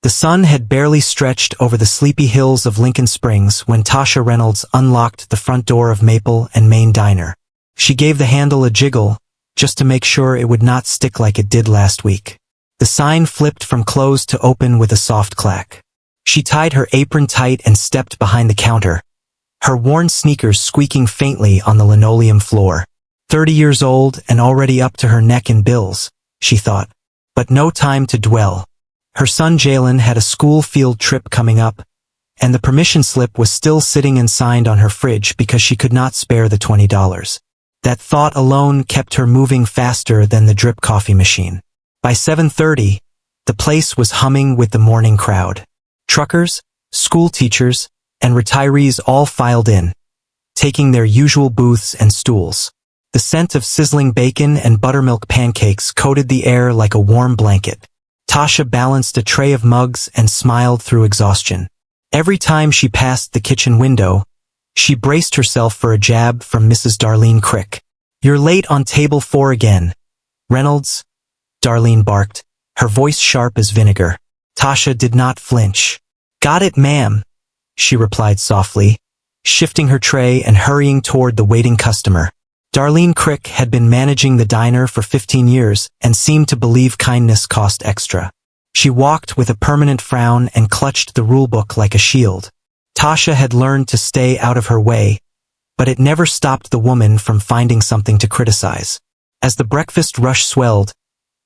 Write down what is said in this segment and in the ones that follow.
The sun had barely stretched over the sleepy hills of Lincoln Springs when Tasha Reynolds unlocked the front door of Maple and Main Diner. She gave the handle a jiggle, just to make sure it would not stick like it did last week. The sign flipped from closed to open with a soft clack. She tied her apron tight and stepped behind the counter, her worn sneakers squeaking faintly on the linoleum floor. 30 years old and already up to her neck in bills, she thought. But no time to dwell. Her son Jalen had a school field trip coming up, and the permission slip was still sitting unsigned on her fridge because she could not spare the $20. That thought alone kept her moving faster than the drip coffee machine. By 7:30, the place was humming with the morning crowd. Truckers, school teachers, and retirees all filed in, taking their usual booths and stools. The scent of sizzling bacon and buttermilk pancakes coated the air like a warm blanket. Tasha balanced a tray of mugs and smiled through exhaustion. Every time she passed the kitchen window, she braced herself for a jab from Mrs. Darlene Crick. "You're late on table 4 again, Reynolds," Darlene barked, her voice sharp as vinegar. Tasha did not flinch. "Got it, ma'am," she replied softly, shifting her tray and hurrying toward the waiting customer. Darlene Crick had been managing the diner for 15 years and seemed to believe kindness cost extra. She walked with a permanent frown and clutched the rulebook like a shield. Tasha had learned to stay out of her way, but it never stopped the woman from finding something to criticize. As the breakfast rush swelled,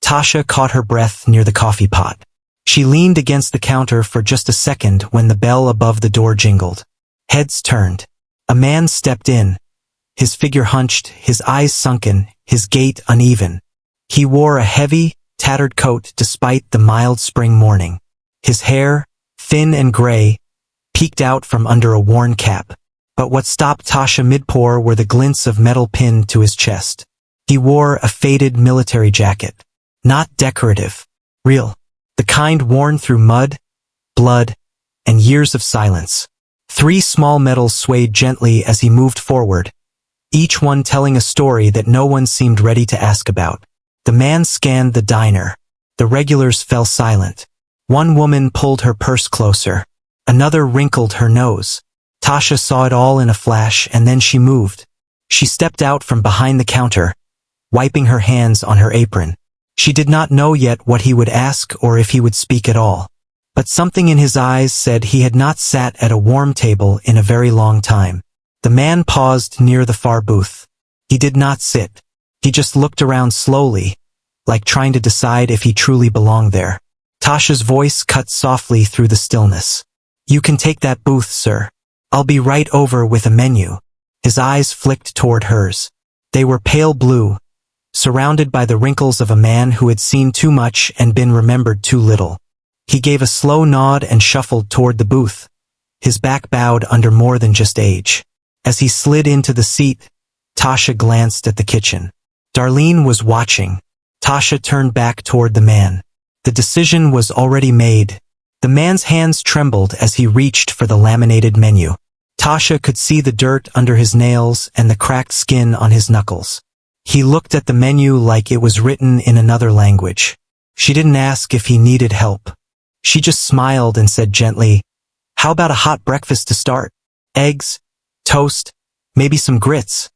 Tasha caught her breath near the coffee pot. She leaned against the counter for just a second when the bell above the door jingled. Heads turned. A man stepped in. His figure hunched, his eyes sunken, his gait uneven. He wore a heavy, tattered coat despite the mild spring morning. His hair, thin and gray, peeked out from under a worn cap. But what stopped Tasha mid-pour were the glints of metal pinned to his chest. He wore a faded military jacket. Not decorative. Real. The kind worn through mud, blood, and years of silence. 3 small medals swayed gently as he moved forward, each one telling a story that no one seemed ready to ask about. The man scanned the diner. The regulars fell silent. One woman pulled her purse closer. Another wrinkled her nose. Tasha saw it all in a flash, and then she moved. She stepped out from behind the counter, wiping her hands on her apron. She did not know yet what he would ask or if he would speak at all. But something in his eyes said he had not sat at a warm table in a very long time. The man paused near the far booth. He did not sit. He just looked around slowly, like trying to decide if he truly belonged there. Tasha's voice cut softly through the stillness. "You can take that booth, sir. I'll be right over with a menu." His eyes flicked toward hers. They were pale blue, surrounded by the wrinkles of a man who had seen too much and been remembered too little. He gave a slow nod and shuffled toward the booth, his back bowed under more than just age. As he slid into the seat, Tasha glanced at the kitchen. Darlene was watching. Tasha turned back toward the man. The decision was already made. The man's hands trembled as he reached for the laminated menu. Tasha could see the dirt under his nails and the cracked skin on his knuckles. He looked at the menu like it was written in another language. She didn't ask if he needed help. She just smiled and said gently, "How about a hot breakfast to start? Eggs, toast, maybe some grits?"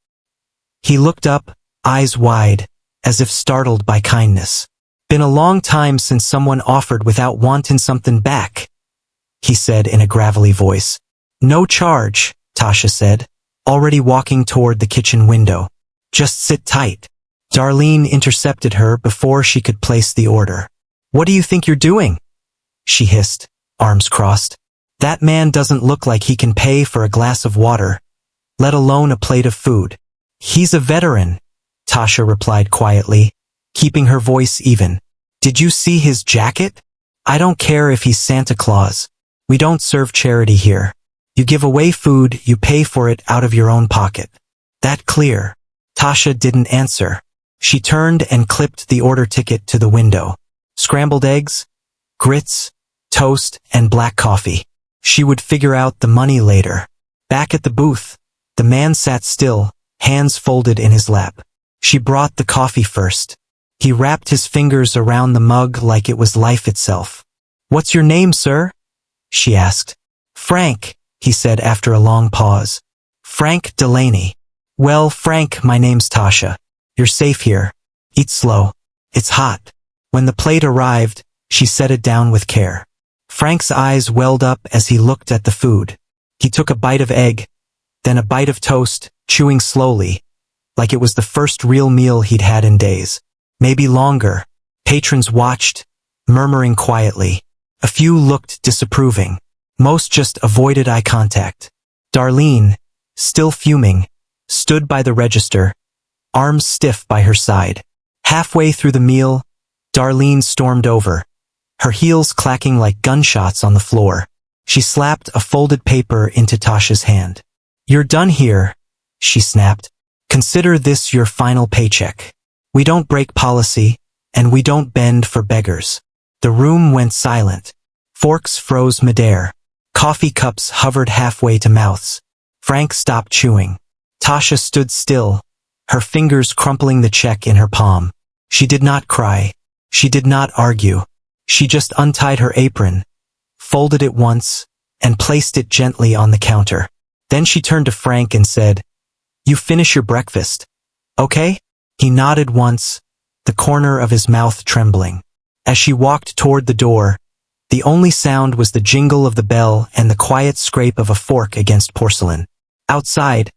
He looked up, eyes wide, as if startled by kindness. "Been a long time since someone offered without wantin' something back," he said in a gravelly voice. "No charge," Tasha said, already walking toward the kitchen window. "Just sit tight." Darlene intercepted her before she could place the order. "What do you think you're doing?" she hissed, arms crossed. "That man doesn't look like he can pay for a glass of water, let alone a plate of food." "He's a veteran," Tasha replied quietly, keeping her voice even. "Did you see his jacket? I don't care if he's Santa Claus. We don't serve charity here. You give away food, you pay for it out of your own pocket. That clear?" Tasha didn't answer. She turned and clipped the order ticket to the window. Scrambled eggs, grits, toast, and black coffee. She would figure out the money later. Back at the booth, the man sat still, hands folded in his lap. She brought the coffee first. He wrapped his fingers around the mug like it was life itself. "What's your name, sir?" she asked. "Frank," he said after a long pause. "Frank Delaney." "Well, Frank, my name's Tasha. You're safe here. Eat slow. It's hot." When the plate arrived, she set it down with care. Frank's eyes welled up as he looked at the food. He took a bite of egg, then a bite of toast, chewing slowly, like it was the first real meal he'd had in days. Maybe longer. Patrons watched, murmuring quietly. A few looked disapproving. Most just avoided eye contact. Darlene, still fuming, stood by the register, arms stiff by her side. Halfway through the meal, Darlene stormed over, her heels clacking like gunshots on the floor. She slapped a folded paper into Tasha's hand. "You're done here," she snapped. "Consider this your final paycheck. We don't break policy, and we don't bend for beggars." The room went silent. Forks froze midair. Coffee cups hovered halfway to mouths. Frank stopped chewing. Tasha stood still, her fingers crumpling the check in her palm. She did not cry. She did not argue. She just untied her apron, folded it once, and placed it gently on the counter. Then she turned to Frank and said, "You finish your breakfast, okay?" He nodded once, the corner of his mouth trembling. As she walked toward the door, the only sound was the jingle of the bell and the quiet scrape of a fork against porcelain. Outside,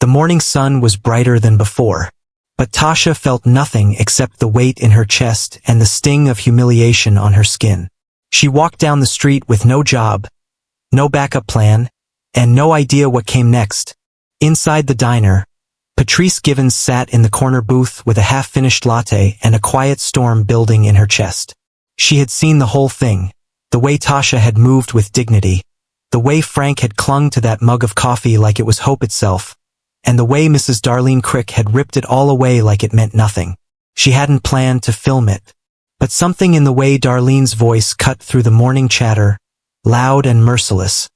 the morning sun was brighter than before, but Tasha felt nothing except the weight in her chest and the sting of humiliation on her skin. She walked down the street with no job, no backup plan, and no idea what came next. Inside the diner, Patrice Givens sat in the corner booth with a half-finished latte and a quiet storm building in her chest. She had seen the whole thing, the way Tasha had moved with dignity, the way Frank had clung to that mug of coffee like it was hope itself, and the way Mrs. Darlene Crick had ripped it all away like it meant nothing. She hadn't planned to film it, but something in the way Darlene's voice cut through the morning chatter, loud and merciless,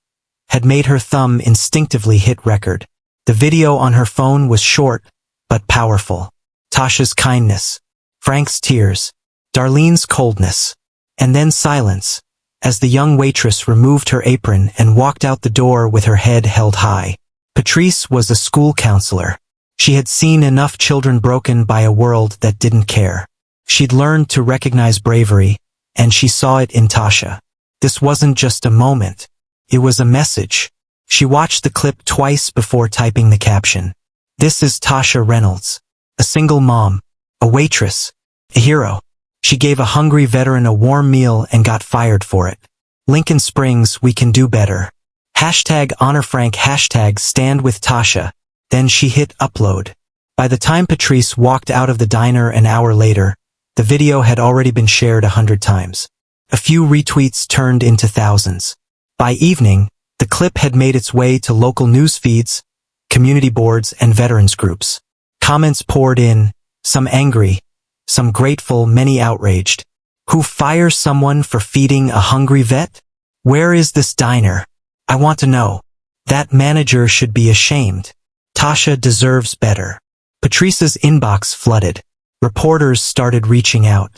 had made her thumb instinctively hit record. The video on her phone was short, but powerful. Tasha's kindness, Frank's tears, Darlene's coldness, and then silence, as the young waitress removed her apron and walked out the door with her head held high. Patrice was a school counselor. She had seen enough children broken by a world that didn't care. She'd learned to recognize bravery, and she saw it in Tasha. This wasn't just a moment. It was a message. She watched the clip twice before typing the caption. "This is Tasha Reynolds, a single mom, a waitress, a hero. She gave a hungry veteran a warm meal and got fired for it. Lincoln Springs, we can do better. Hashtag honor Frank, hashtag stand with Tasha." Then she hit upload. By the time Patrice walked out of the diner an hour later, the video had already been shared 100 times. A few retweets turned into thousands. By evening, the clip had made its way to local news feeds, community boards, and veterans groups. Comments poured in, some angry, some grateful, many outraged. Who fires someone for feeding a hungry vet? Where is this diner? I want to know. That manager should be ashamed. Tasha deserves better. Patrice's inbox flooded. Reporters started reaching out.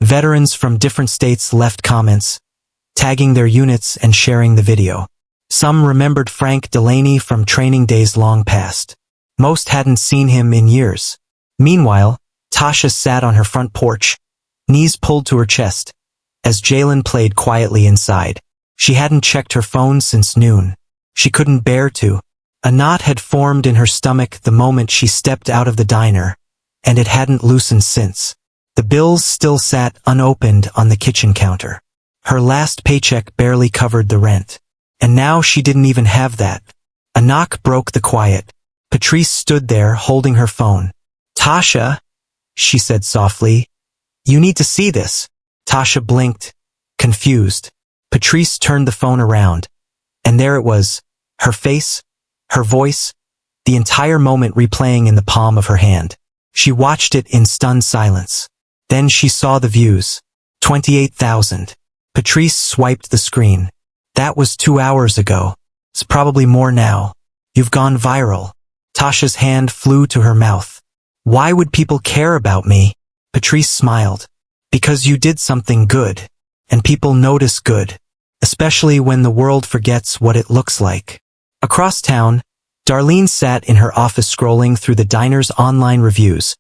Veterans from different states left comments, tagging their units and sharing the video. Some remembered Frank Delaney from training days long past. Most hadn't seen him in years. Meanwhile, Tasha sat on her front porch, knees pulled to her chest, as Jalen played quietly inside. She hadn't checked her phone since noon. She couldn't bear to. A knot had formed in her stomach the moment she stepped out of the diner, and it hadn't loosened since. The bills still sat unopened on the kitchen counter. Her last paycheck barely covered the rent. And now she didn't even have that. A knock broke the quiet. Patrice stood there holding her phone. "Tasha," she said softly, "you need to see this." Tasha blinked, confused. Patrice turned the phone around, and there it was, her face, her voice, the entire moment replaying in the palm of her hand. She watched it in stunned silence. Then she saw the views. 28,000. Patrice swiped the screen. "That was 2 hours ago. It's probably more now. You've gone viral." Tasha's hand flew to her mouth. "Why would people care about me?" Patrice smiled. "Because you did something good. and people notice good, especially when the world forgets what it looks like. Across town, Darlene sat in her office scrolling through the diner's online reviews,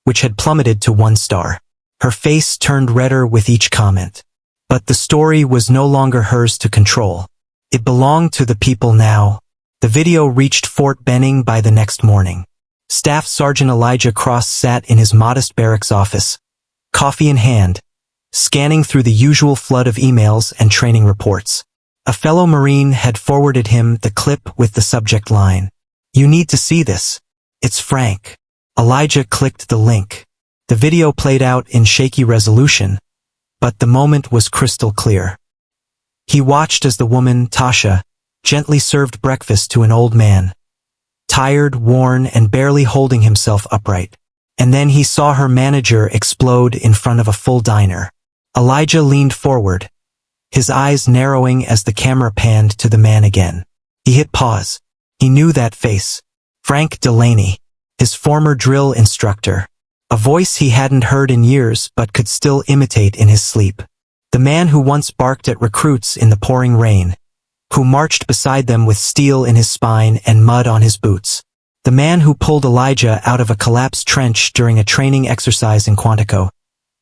which had plummeted to 1 star. Her face turned redder with each comment. But the story was no longer hers to control. It belonged to the people now. The video reached Fort Benning by the next morning. Staff Sergeant Elijah Cross sat in his modest barracks office, coffee in hand, scanning through the usual flood of emails and training reports. A fellow Marine had forwarded him the clip with the subject line, "You need to see this. It's Frank." Elijah clicked the link. The video played out in shaky resolution, but the moment was crystal clear. He watched as the woman, Tasha, gently served breakfast to an old man, tired, worn, and barely holding himself upright. And then he saw her manager explode in front of a full diner. Elijah leaned forward, his eyes narrowing as the camera panned to the man again. He hit pause. He knew that face. Frank Delaney, his former drill instructor. A voice he hadn't heard in years but could still imitate in his sleep. The man who once barked at recruits in the pouring rain, who marched beside them with steel in his spine and mud on his boots. The man who pulled Elijah out of a collapsed trench during a training exercise in Quantico,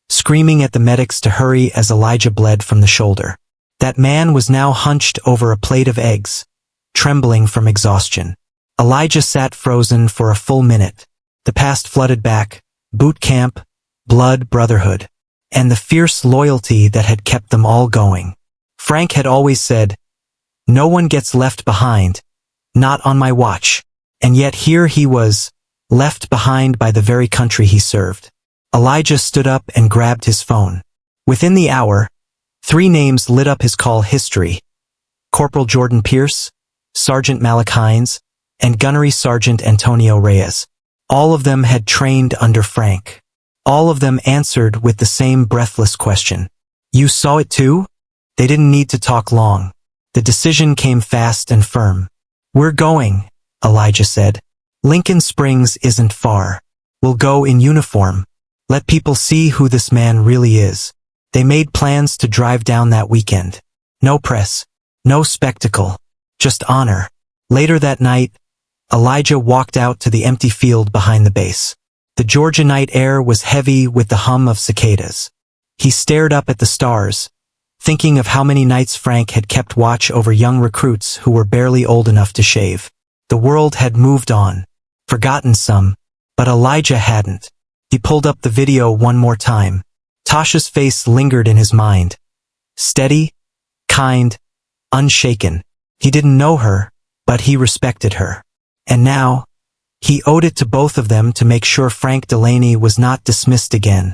screaming at the medics to hurry as Elijah bled from the shoulder. That man was now hunched over a plate of eggs, trembling from exhaustion. Elijah sat frozen for a full minute. The past flooded back, boot camp, blood, brotherhood, and the fierce loyalty that had kept them all going. Frank had always said, "No one gets left behind, not on my watch." And yet here he was, left behind by the very country he served. Elijah stood up and grabbed his phone. Within the hour, 3 names lit up his call history: Corporal Jordan Pierce, Sergeant Malik Hines, and Gunnery Sergeant Antonio Reyes. All of them had trained under Frank. All of them answered with the same breathless question. "You saw it too?" They didn't need to talk long. The decision came fast and firm. "We're going," Elijah said. "Lincoln Springs isn't far. We'll go in uniform. Let people see who this man really is." They made plans to drive down that weekend. No press, no spectacle, just honor. Later that night, Elijah walked out to the empty field behind the base. The Georgia night air was heavy with the hum of cicadas. He stared up at the stars, thinking of how many nights Frank had kept watch over young recruits who were barely old enough to shave. The world had moved on, forgotten some, but Elijah hadn't. He pulled up the video one more time. Tasha's face lingered in his mind. Steady, kind, unshaken. He didn't know her, but he respected her. And now, he owed it to both of them to make sure Frank Delaney was not dismissed again.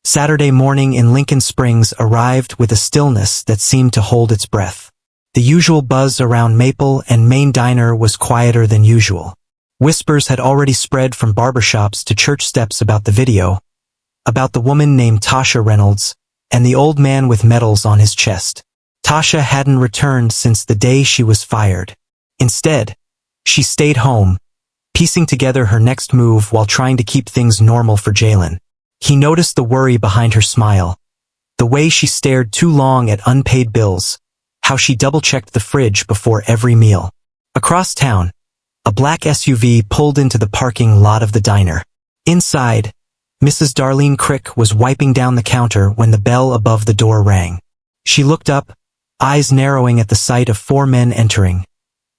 Saturday morning in Lincoln Springs arrived with a stillness that seemed to hold its breath. The usual buzz around Maple and Main Diner was quieter than usual. Whispers had already spread from barbershops to church steps about the video, about the woman named Tasha Reynolds, and the old man with medals on his chest. Tasha hadn't returned since the day she was fired. Instead, she stayed home, piecing together her next move while trying to keep things normal for Jalen. He noticed the worry behind her smile, the way she stared too long at unpaid bills, how she double-checked the fridge before every meal. Across town, a black SUV pulled into the parking lot of the diner. Inside, Mrs. Darlene Crick was wiping down the counter when the bell above the door rang. She looked up, eyes narrowing at the sight of 4 men entering,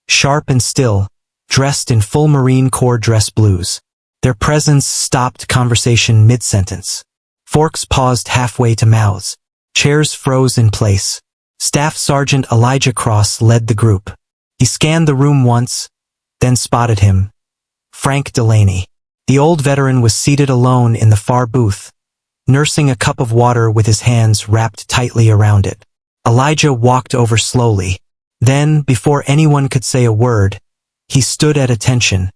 sharp and still, dressed in full Marine Corps dress blues. Their presence stopped conversation mid-sentence. Forks paused halfway to mouths. Chairs froze in place. Staff Sergeant Elijah Cross led the group. He scanned the room once, then spotted him. Frank Delaney. The old veteran was seated alone in the far booth, nursing a cup of water with his hands wrapped tightly around it. Elijah walked over slowly. Then, before anyone could say a word, he stood at attention,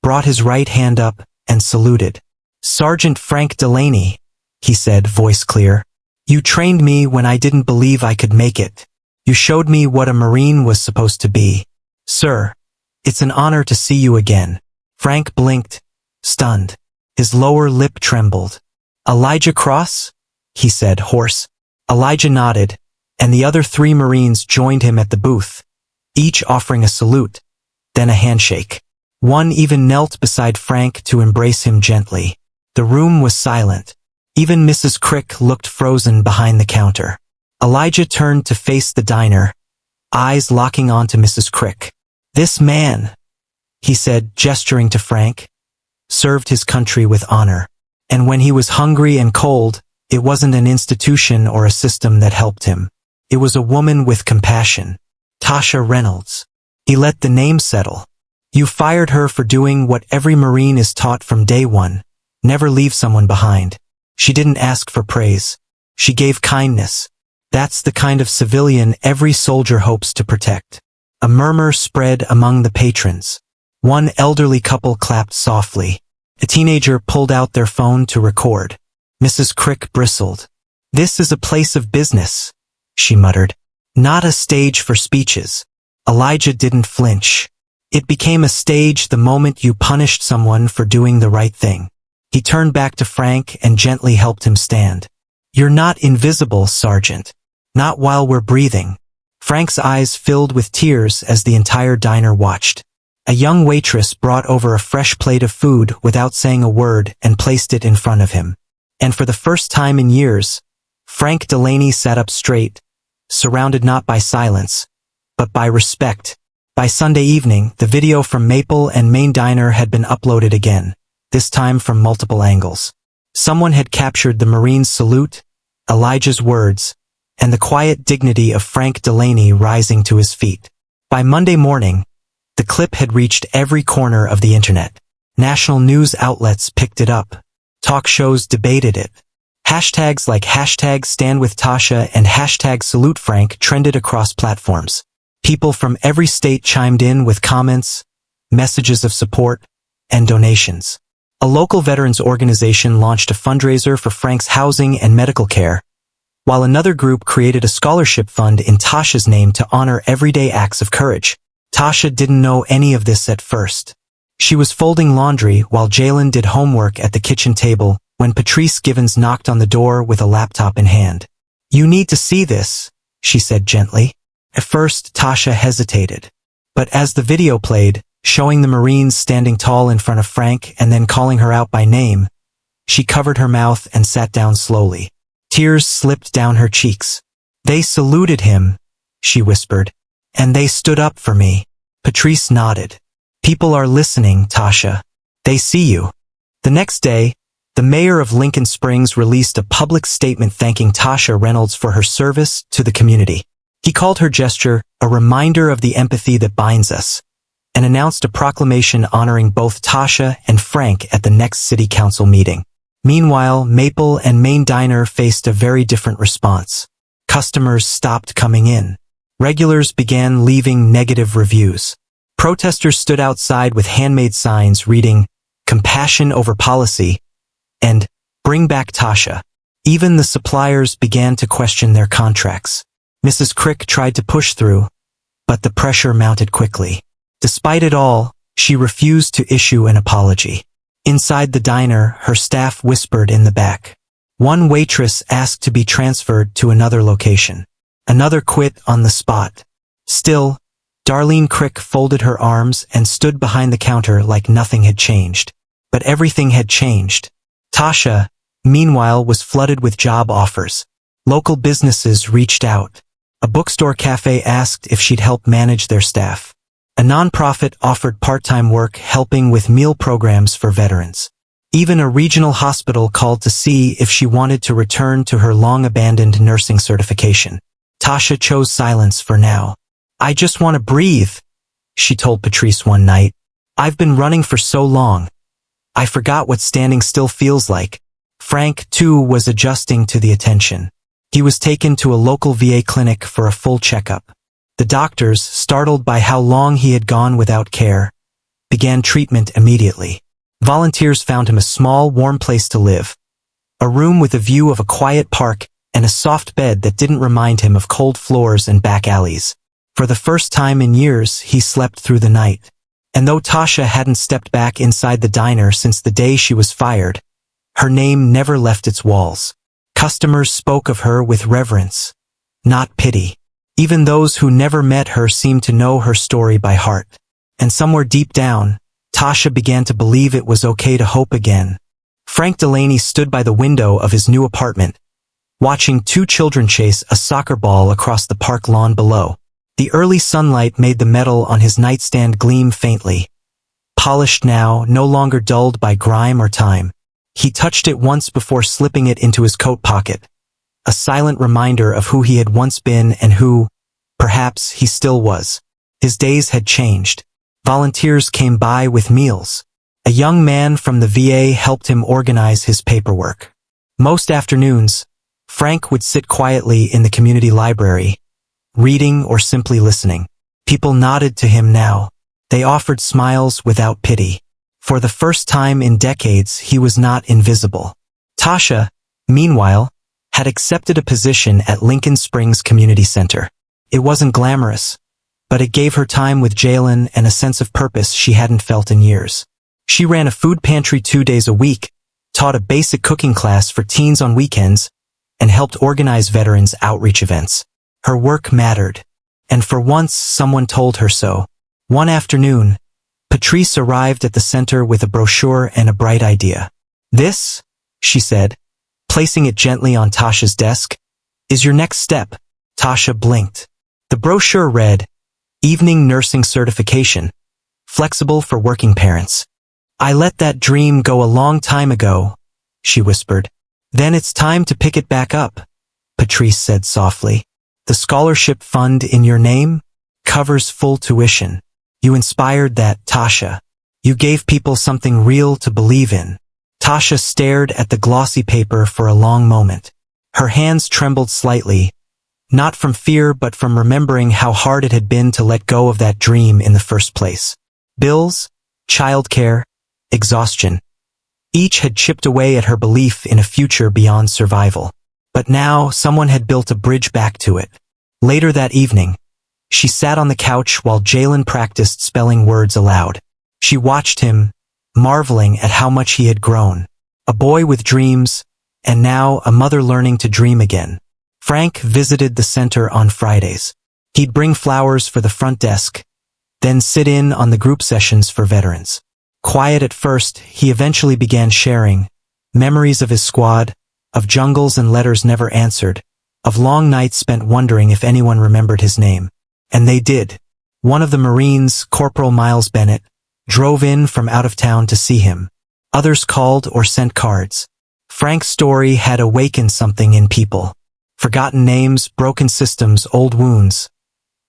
brought his right hand up, and saluted. "Sergeant Frank Delaney," he said, voice clear. "You trained me when I didn't believe I could make it. You showed me what a Marine was supposed to be. Sir, it's an honor to see you again." Frank blinked, stunned. His lower lip trembled. "Elijah Cross?" he said, hoarse. Elijah nodded, and the other 3 Marines joined him at the booth, each offering a salute, then a handshake. One even knelt beside Frank to embrace him gently. The room was silent. Even Mrs. Crick looked frozen behind the counter. Elijah turned to face the diner, eyes locking onto Mrs. Crick. "This man," he said, gesturing to Frank, "served his country with honor. And when he was hungry and cold, it wasn't an institution or a system that helped him. It was a woman with compassion. Tasha Reynolds." He let the name settle. "You fired her for doing what every Marine is taught from day one. Never leave someone behind. She didn't ask for praise. She gave kindness. That's the kind of civilian every soldier hopes to protect." A murmur spread among the patrons. One elderly couple clapped softly. A teenager pulled out their phone to record. Mrs. Crick bristled. "This is a place of business," she muttered. "Not a stage for speeches." Elijah didn't flinch. "It became a stage the moment you punished someone for doing the right thing." He turned back to Frank and gently helped him stand. "You're not invisible, Sergeant. Not while we're breathing." Frank's eyes filled with tears as the entire diner watched. A young waitress brought over a fresh plate of food without saying a word and placed it in front of him. And for the first time in years, Frank Delaney sat up straight, surrounded not by silence, but by respect. By Sunday evening, the video from Maple and Main Diner had been uploaded again, this time from multiple angles. Someone had captured the Marine's salute, Elijah's words, and the quiet dignity of Frank Delaney rising to his feet. By Monday morning, the clip had reached every corner of the internet. National news outlets picked it up. Talk shows debated it. Hashtags like #StandWithTasha and #SaluteFrank trended across platforms. People from every state chimed in with comments, messages of support, and donations. A local veterans organization launched a fundraiser for Frank's housing and medical care, while another group created a scholarship fund in Tasha's name to honor everyday acts of courage. Tasha didn't know any of this at first. She was folding laundry while Jalen did homework at the kitchen table when Patrice Givens knocked on the door with a laptop in hand. "You need to see this," she said gently. At first, Tasha hesitated. But as the video played, showing the Marines standing tall in front of Frank and then calling her out by name, she covered her mouth and sat down slowly. Tears slipped down her cheeks. "They saluted him," she whispered. "And they stood up for me." Patrice nodded. "People are listening, Tasha. They see you." The next day, the mayor of Lincoln Springs released a public statement thanking Tasha Reynolds for her service to the community. He called her gesture a reminder of the empathy that binds us, and announced a proclamation honoring both Tasha and Frank at the next city council meeting. Meanwhile, Maple and Main Diner faced a very different response. Customers stopped coming in. Regulars began leaving negative reviews. Protesters stood outside with handmade signs reading, "Compassion over policy," and "Bring back Tasha." Even the suppliers began to question their contracts. Mrs. Crick tried to push through, but the pressure mounted quickly. Despite it all, she refused to issue an apology. Inside the diner, her staff whispered in the back. One waitress asked to be transferred to another location. Another quit on the spot. Still, Darlene Crick folded her arms and stood behind the counter like nothing had changed. But everything had changed. Tasha, meanwhile, was flooded with job offers. Local businesses reached out. A bookstore cafe asked if she'd help manage their staff. A nonprofit offered part-time work helping with meal programs for veterans. Even a regional hospital called to see if she wanted to return to her long-abandoned nursing certification. Tasha chose silence for now. "I just want to breathe," she told Patrice one night. "I've been running for so long. I forgot what standing still feels like." Frank, too, was adjusting to the attention. He was taken to a local VA clinic for a full checkup. The doctors, startled by how long he had gone without care, began treatment immediately. Volunteers found him a small, warm place to live. A room with a view of a quiet park and a soft bed that didn't remind him of cold floors and back alleys. For the first time in years, he slept through the night. And though Tasha hadn't stepped back inside the diner since the day she was fired, her name never left its walls. Customers spoke of her with reverence. not pity. Even those who never met her seemed to know her story by heart. And somewhere deep down, Tasha began to believe it was okay to hope again. Frank Delaney stood by the window of his new apartment, watching two children chase a soccer ball across the park lawn below. The early sunlight made the metal on his nightstand gleam faintly, polished now, no longer dulled by grime or time. He touched it once before slipping it into his coat pocket, a silent reminder of who he had once been and who, perhaps, he still was. His days had changed. Volunteers came by with meals. A young man from the VA helped him organize his paperwork. Most afternoons, Frank would sit quietly in the community library, reading or simply listening. People nodded to him now. They offered smiles without pity. For the first time in decades, he was not invisible. Tasha, meanwhile, had accepted a position at Lincoln Springs Community Center. It wasn't glamorous, but it gave her time with Jalen and a sense of purpose she hadn't felt in years. She ran a food pantry 2 days a week, taught a basic cooking class for teens on weekends, and helped organize veterans' outreach events. Her work mattered, and for once someone told her so. One afternoon, Patrice arrived at the center with a brochure and a bright idea. "This," she said, placing it gently on Tasha's desk, "is your next step." Tasha blinked. The brochure read, "Evening Nursing Certification, flexible for working parents." "I let that dream go a long time ago," she whispered. "Then it's time to pick it back up," Patrice said softly. "The scholarship fund in your name covers full tuition. You inspired that, Tasha. You gave people something real to believe in." Tasha stared at the glossy paper for a long moment. Her hands trembled slightly, not from fear but from remembering how hard it had been to let go of that dream in the first place. Bills, childcare, exhaustion. Each had chipped away at her belief in a future beyond survival. But now someone had built a bridge back to it. Later that evening, she sat on the couch while Jalen practiced spelling words aloud. She watched him, marveling at how much he had grown. A boy with dreams, and now a mother learning to dream again. Frank visited the center on Fridays. He'd bring flowers for the front desk, then sit in on the group sessions for veterans. Quiet at first, he eventually began sharing memories of his squad, of jungles and letters never answered, of long nights spent wondering if anyone remembered his name. And they did. One of the Marines, Corporal Miles Bennett, drove in from out of town to see him. Others called or sent cards. Frank's story had awakened something in people. Forgotten names, broken systems, old wounds.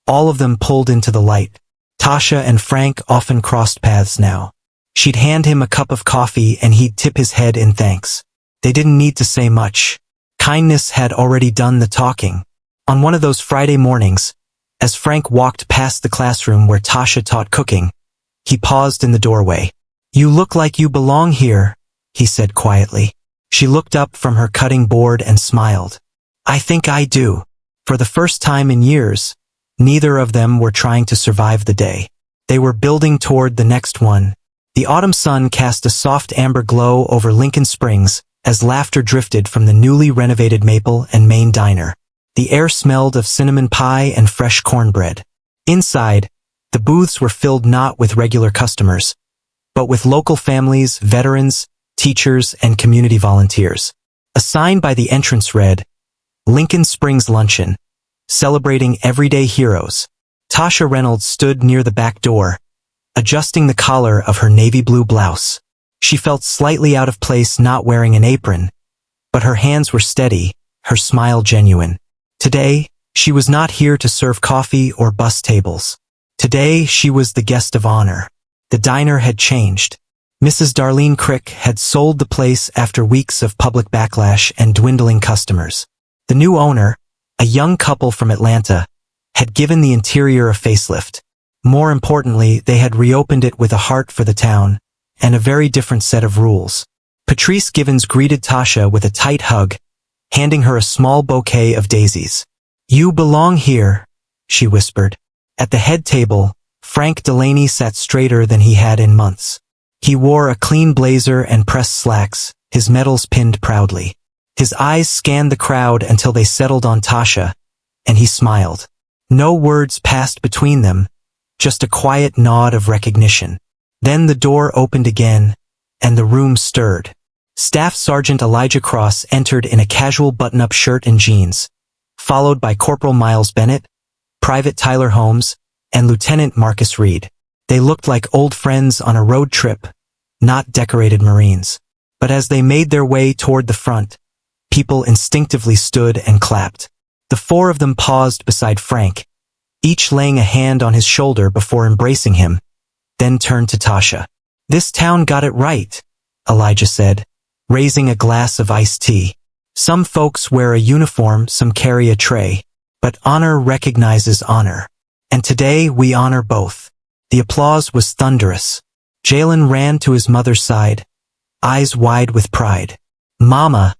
All of them pulled into the light. Tasha and Frank often crossed paths now. She'd hand him a cup of coffee and he'd tip his head in thanks. They didn't need to say much. Kindness had already done the talking. On one of those Friday mornings, as Frank walked past the classroom where Tasha taught cooking, he paused in the doorway. "You look like you belong here," he said quietly. She looked up from her cutting board and smiled. "I think I do." For the first time in years, neither of them were trying to survive the day. They were building toward the next one. The autumn sun cast a soft amber glow over Lincoln Springs as laughter drifted from the newly renovated Maple and Main diner. The air smelled of cinnamon pie and fresh cornbread. Inside, the booths were filled not with regular customers, but with local families, veterans, teachers, and community volunteers. A sign by the entrance read, "Lincoln Springs Luncheon, celebrating everyday heroes." Tasha Reynolds stood near the back door, adjusting the collar of her navy blue blouse. She felt slightly out of place not wearing an apron, but her hands were steady, her smile genuine. Today, she was not here to serve coffee or bus tables. Today, she was the guest of honor. The diner had changed. Mrs. Darlene Crick had sold the place after weeks of public backlash and dwindling customers. The new owner, a young couple from Atlanta, had given the interior a facelift. More importantly, they had reopened it with a heart for the town, and a very different set of rules. Patrice Givens greeted Tasha with a tight hug, handing her a small bouquet of daisies. "You belong here," she whispered. At the head table, Frank Delaney sat straighter than he had in months. He wore a clean blazer and pressed slacks, his medals pinned proudly. His eyes scanned the crowd until they settled on Tasha, and he smiled. No words passed between them, just a quiet nod of recognition. Then the door opened again, and the room stirred. Staff Sergeant Elijah Cross entered in a casual button-up shirt and jeans, followed by Corporal Miles Bennett, Private Tyler Holmes, and Lieutenant Marcus Reed. They looked like old friends on a road trip, not decorated Marines. But as they made their way toward the front, people instinctively stood and clapped. The four of them paused beside Frank, each laying a hand on his shoulder before embracing him, then turned to Tasha. "This town got it right," Elijah said, raising a glass of iced tea. "Some folks wear a uniform, some carry a tray, but honor recognizes honor. And today we honor both." The applause was thunderous. Jalen ran to his mother's side, eyes wide with pride. "Mama,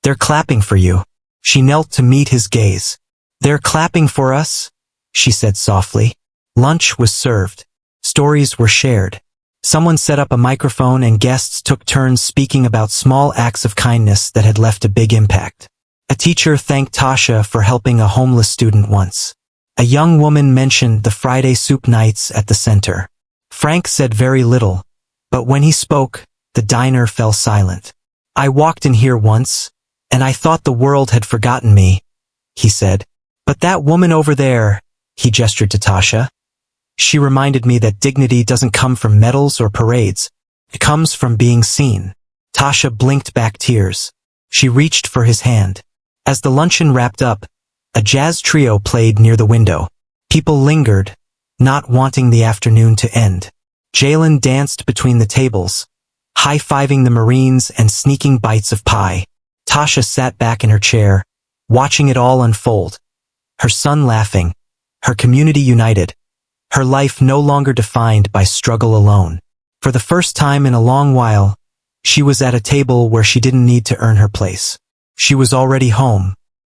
they're clapping for you." She knelt to meet his gaze. "They're clapping for us," she said softly. Lunch was served. Stories were shared. Someone set up a microphone and guests took turns speaking about small acts of kindness that had left a big impact. A teacher thanked Tasha for helping a homeless student once. A young woman mentioned the Friday soup nights at the center. Frank said very little, but when he spoke, the diner fell silent. "I walked in here once, and I thought the world had forgotten me," he said. "But that woman over there," he gestured to Tasha, "she reminded me that dignity doesn't come from medals or parades. It comes from being seen." Tasha blinked back tears. She reached for his hand. As the luncheon wrapped up, a jazz trio played near the window. People lingered, not wanting the afternoon to end. Jalen danced between the tables, high-fiving the Marines and sneaking bites of pie. Tasha sat back in her chair, watching it all unfold. Her son laughing, her community united, her life no longer defined by struggle alone. For the first time in a long while, she was at a table where she didn't need to earn her place. She was already home.